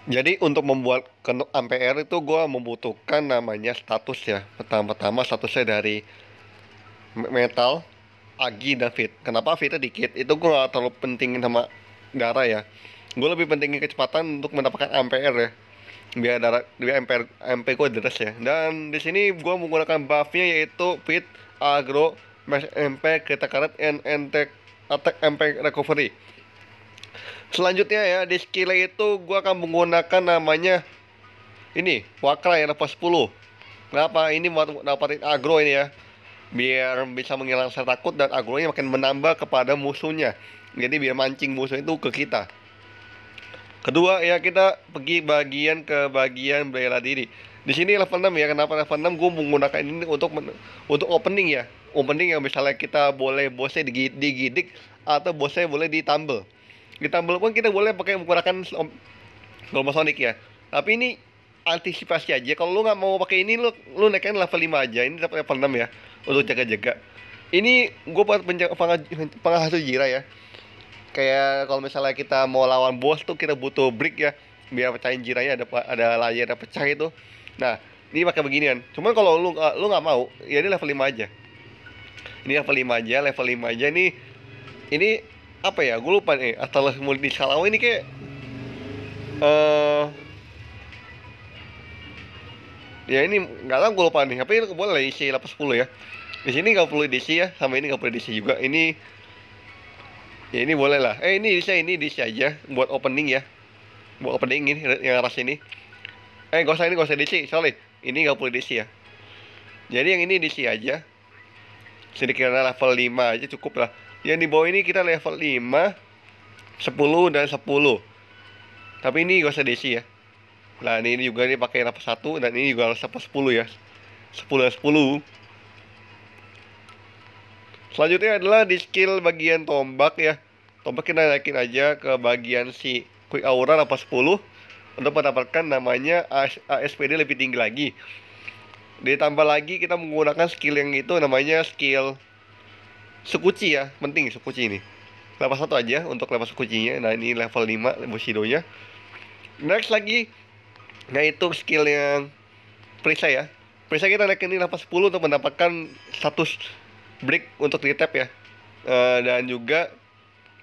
Jadi untuk membuat kenop ampere itu gue membutuhkan namanya status ya. Pertama-tama statusnya dari metal, agi, dan fit. Kenapa fitnya dikit? Itu gue gak terlalu pentingin sama darah ya. Gue lebih pentingin kecepatan untuk mendapatkan ampere ya. Biar darah, biar ampere ampere gue deres ya. Dan di sini gue menggunakan buffnya yaitu fit, agro, max MP, critical karet, and attack MP recovery. Selanjutnya ya di skill itu gue akan menggunakan namanya ini Wakra yang level 10. Kenapa? Ini buat dapatin agro ini ya. Biar bisa menghilangkan rasa takut dan agronya makin menambah kepada musuhnya. Jadi biar mancing musuh itu ke kita. Kedua ya kita pergi ke bagian bela diri. Di sini level 6 ya. Kenapa level 6? Gue menggunakan ini untuk opening ya. Opening yang misalnya kita boleh bosnya digidik atau bosnya boleh ditambel. Ditambel pun kita boleh pakai menggunakan Global Sonic ya. Tapi ini antisipasi aja. Kalau lu nggak mau pakai ini, lu naikin level 5 aja. Ini dapat level 6 ya untuk jaga-jaga. Ini gue buat penghasil Jira ya. Kayak kalau misalnya kita mau lawan bos tuh kita butuh brick ya, biar pecahin jiranya, ada layar ada pecah itu. Nah, ini pakai beginian. Cuman kalau lu nggak mau, ya ini level 5 aja. Ini level 5 aja, level 5 aja nih. Ini apa ya? Gue lupa nih. Atau multi skalawa ini kayak eh ya ini nggak tahu, gue lupa nih. Tapi ini boleh isi level 10 ya. Di sini nggak perlu diisi ya, sama ini nggak perlu diisi juga. Ini ya ini boleh lah. Ini diisi aja buat opening ya. Buat opening ini yang ras ini. Gak usah diisi, sorry. Ini nggak perlu diisi ya. Jadi yang ini diisi aja. Sedikitnya level 5 aja cukup lah. Yang di bawah ini kita level 5, 10 dan 10. Tapi ini gak usah diisi ya. Nah ini juga nih pakai level 1 dan ini juga harus level 10 ya. 10 dan 10. Selanjutnya adalah di skill bagian tombak ya. Tombak kita naikin aja ke bagian si Quick Aura level 10 untuk mendapatkan namanya ASPD lebih tinggi lagi. Ditambah lagi kita menggunakan skill yang itu namanya skill Sukuchi ya. Penting Sukuchi ini. Level 1 aja untuk level Sukuchinya. Nah ini level 5 Bushido-nya. Next lagi, nah itu skill yang perisai ya. Perisai kita naikin ini level 10 untuk mendapatkan status break untuk di tap ya. Dan juga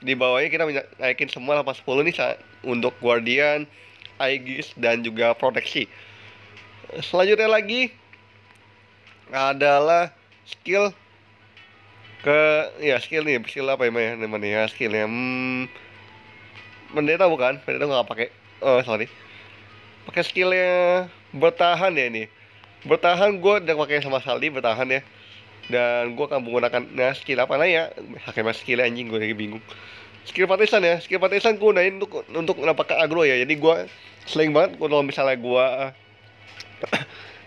di bawahnya kita naikin semua level 10 nih untuk Guardian, Aegis, dan juga proteksi. Selanjutnya lagi adalah skill ke ya skill apa ya namanya ya skillnya pendeta bukan, pendeta nggak pakai, oh sorry, pakai skillnya bertahan ya ini. Bertahan gue udah pakai sama Saldi bertahan ya. Dan gue akan menggunakan skill apa nah ya, pakai skill anjing gue lagi bingung. Skill partisan ya, skill partisan gue gunain untuk mendapatkan agro ya. Jadi gue sering banget kalau misalnya gue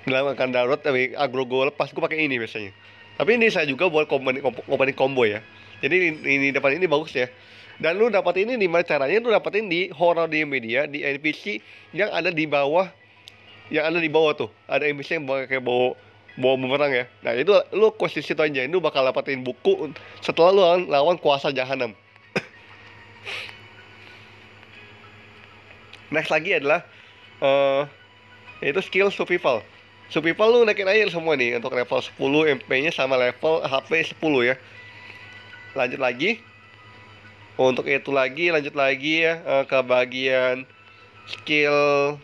melakukan darurat tapi agro gue lepas, gue pakai ini biasanya. Tapi ini saya juga buat opening combo ya. Jadi ini dapat ini bagus ya. Dan lu dapat ini di mana caranya? Lu dapatin di horror di media, di NPC yang ada di bawah, tuh ada NPC yang kayak bawa bawa bumerang ya. Nah itu lu quest di situ aja, lu bakal dapatin buku setelah lu lawan kuasa jahanam. Next lagi adalah yaitu skill survival. Survival lu naikin aja semua nih untuk level 10 MP nya sama level HP 10 ya. Lanjut lagi untuk itu lagi, lanjut lagi ya ke bagian skill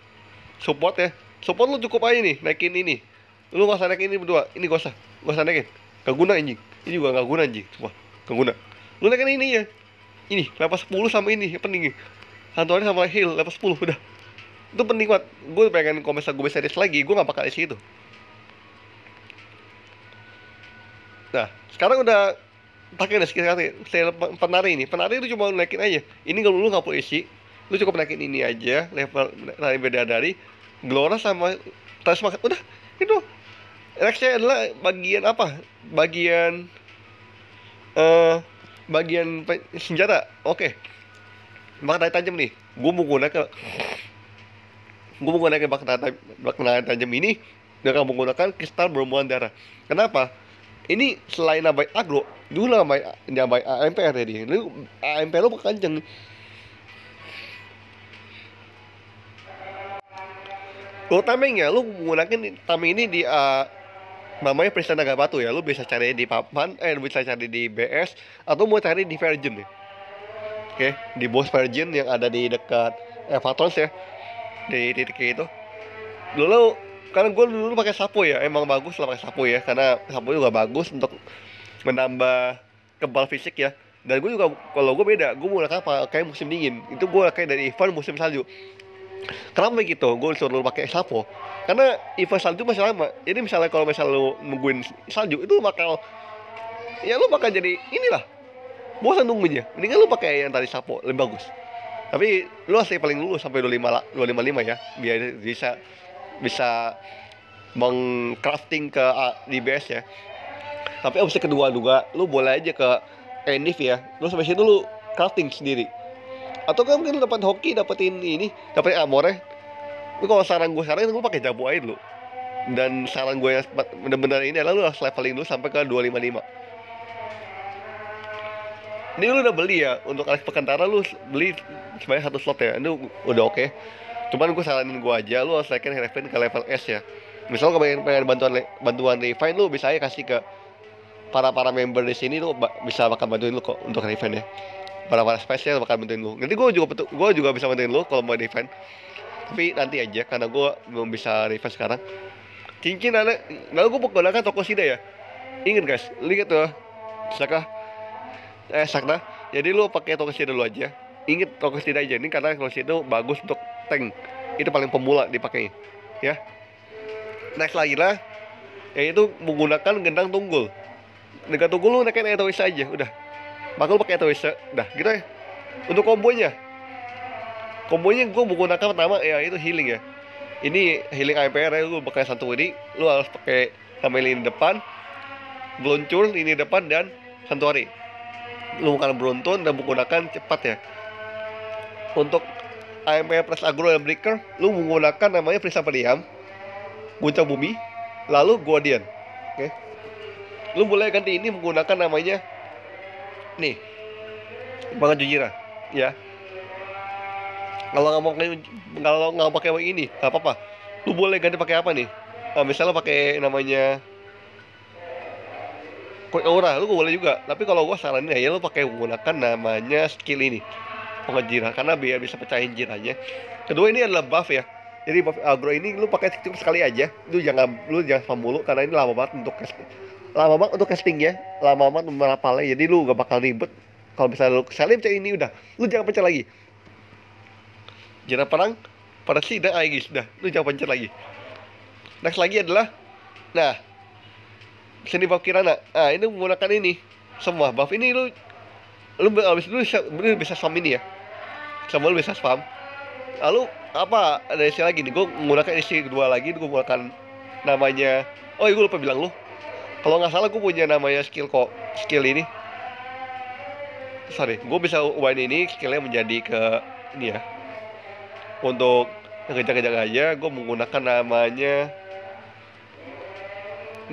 support ya. Support lu cukup aja nih naikin ini. Lu gak usah naikin ini berdua, ini gak usah naikin. Gak guna anjing. Ini juga gak guna anjing, wah gak guna. Lu naikin ini ya. Ini level 10 sama ini yang penting nih. Santuannya sama heal level 10 udah. Itu penting banget. Gue pengen kalau misalnya gue bisa series lagi, gue gak bakal isi itu. Nah, sekarang udah pakai udah skill penari ini. Penari itu cuma naikin aja. Ini kalau lu nggak perlu isi, lu cukup naikin ini aja. Level beda dari Glora sama Tasma. Udah, itu. Nextnya adalah bagian apa? Eh bagian senjata. Oke. Bakat tajam nih. Gue mau gunakan bakat tajam ini dengan menggunakan kristal berhubungan darah. Kenapa? Ini selain nambahin agro, dulu nambahin AMPR ya dia. Lu AMPR lu kenceng. Kalau tamengnya, lu menggunakan tameng ini di namanya Peristana Naga Batu ya. Lu bisa cari di papan, lu bisa cari di BS atau mau cari di Virgin nih. Oke, di bos Virgin yang ada di dekat Evatons ya, di titik itu. Dulu karena gue dulu pakai sapo ya, emang bagus lah pakai sapo ya, karena sapo juga bagus untuk menambah kebal fisik ya. Dan gue juga kalau gue beda, gue menggunakan kayak musim dingin. Itu gue kayak dari event musim salju. Kenapa begitu? Gue suruh pakai sapo. Karena event salju masih lama. Jadi misalnya kalau misalnya lu nungguin salju itu lu bakal jadi inilah bosan nunggunya. Mendingan lu pakai yang tadi sapo lebih bagus. Tapi lu harus paling dulu sampai 255 ya, biar bisa mengcrafting ke DBS ya. Tapi opsi kedua juga, lu boleh aja ke Enif ya. Lu sampai situ lu crafting sendiri. Atau kan mungkin lu dapat hoki, dapetin armor ya. Lu kalau saran gue sekarang lu pakai jabu aja dulu. Dan saran gue yang benar-benar ini adalah lu harus leveling dulu sampai ke 255. Ini lu udah beli ya, untuk Alex Pekantara lu beli sebanyak 1 slot ya. Ini udah oke. Cuman gue saranin gue aja, lu harus naikin refine ke level S ya. Misal kalau pengen bantuan refine, lu bisa aja kasih ke para member di sini, lu bisa bakal bantuin lu kok untuk refine ya. Para spesial bakal bantuin lu. Nanti gue juga bisa bantuin lu kalau mau refine. Tapi nanti aja, karena gue belum bisa refine sekarang. Cincin ada, lalu gue menggunakan Tokushida ya. Ingat guys, lihat tuh, Sakna. Jadi lu pakai Tokushida dulu aja. Ingat Tokushida aja ini, karena Tokushida itu bagus untuk tank. Itu paling pemula dipakai ya. Next lagi lah, yaitu menggunakan gendang tunggul. Gendang tunggul lu naikin Etoisa aja, udah. Maka lu pakai Etoisa, udah gitu ya. Untuk kombonya gue menggunakan pertama ya itu healing ya. Ini healing APR ya, lu pakai Santuari, lu harus pakai Hameli ini depan, Bluncur ini depan, dan Santuari. Lu bukan beruntun dan menggunakan cepat ya. Untuk AMPR plus agro dan breaker, lu menggunakan namanya Prisa Periam, Guncang Bumi, lalu Guardian. Oke. Lu boleh ganti ini menggunakan namanya nih, Bangan Jujira ya. Kalau nggak pakai ini, nggak apa-apa. Lu boleh ganti pakai apa nih? Misalnya pakai namanya Quick Aura, lu boleh juga. Tapi kalau gua saranin ya lu pakai menggunakan namanya skill ini, Pengejira, karena biar bisa pecahin jiranya. Kedua, ini adalah buff ya. Jadi buff agro ini lu pakai cukup sekali aja. Lu jangan spam mulu, karena ini lama banget untuk casting. Lama banget untuk casting ya. Lama banget merapalnya. Jadi lu gak bakal ribet. Kalau misalnya lu salim pencet ini udah, lu jangan pencet lagi. Jira perang pada sidang Aegis, udah, lu jangan pencet lagi. Next lagi adalah, nah, sini buff Kirana. Ini menggunakan ini semua buff ini, lu abis itu bisa spam ini ya. Sama lu bisa spam. Lalu apa ada isi lagi nih? Gue menggunakan isi kedua lagi. Gue menggunakan namanya. Oh iya, gue lupa bilang lu. Kalau nggak salah gue punya namanya skill ini. Sorry, gue bisa ubahin ini skillnya menjadi ke ini ya. Untuk ngejar-ngejar aja, gue menggunakan namanya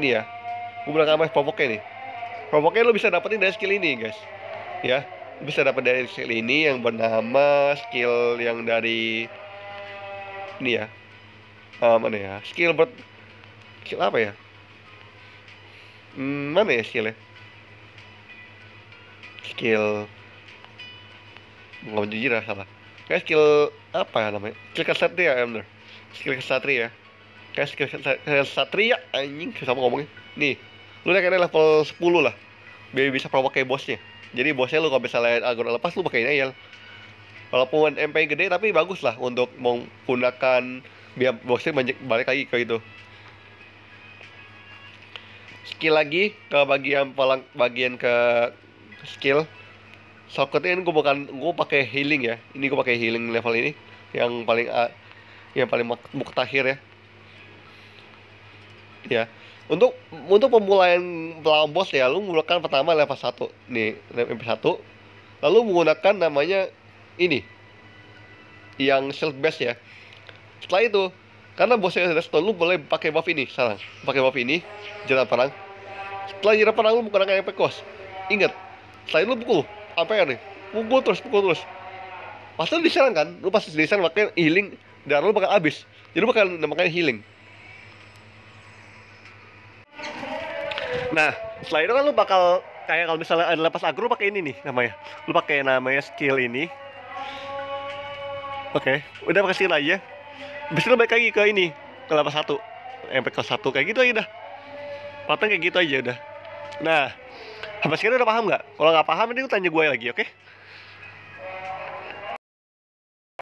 ini ya. Gue menggunakan namanya Provoke nih. Provoke lo bisa dapetin dari skill ini guys. Ya, bisa dapat dari skill ini yang bernama skill yang dari ini ya. Mana ya? Skill apa ya? Mana ya skillnya? Skill nggak jujur lah, salah. Kayak skill apa ya namanya? Skill kesatria ya bener. Skill kesatria. Kayak skill kesatria anjing, sama ngomongnya. Nih, lu naiknya level 10 lah. Biar bisa provoke bosnya. Jadi bosnya lu kalau bisa lihat agro lepas, lu pakai Nail. Walaupun MP gede tapi bagus lah untuk menggunakan biar bosnya balik lagi ke itu. Skill lagi ke bagian ke skill. Shortcutnya ini gue pakai healing ya. Ini gue pakai healing level ini yang paling mutakhir ya. Ya. Untuk pemula yang melawan bos ya, lu menggunakan pertama level 1 nih, level 1. Lalu menggunakan namanya ini yang shield base ya. Setelah itu, karena bosnya sudah stone, lu boleh pakai buff ini sekarang. Pakai buff ini, jalan perang. Setelah jalan perang lu menggunakan MP cost. Ingat, setelah itu lu pukul APR nih. Pukul terus. Pasti lu diserang kan? Lu pasti diserang pakai healing dan lu bakal habis. Jadi bakal namanya healing. Nah, setelah itu kan lu bakal kayak kalau misalnya ada lepas agro pakai ini nih namanya. Lu pakai namanya skill ini. Oke, udah pakai skill aja. Habis itu balik lagi ke ini, ke lepas 1. Sampai ke 1 kayak gitu aja udah. Pattern kayak gitu aja udah. Nah, sampai sekarang udah paham nggak? Kalau nggak paham, ini lu tanya gue lagi, oke?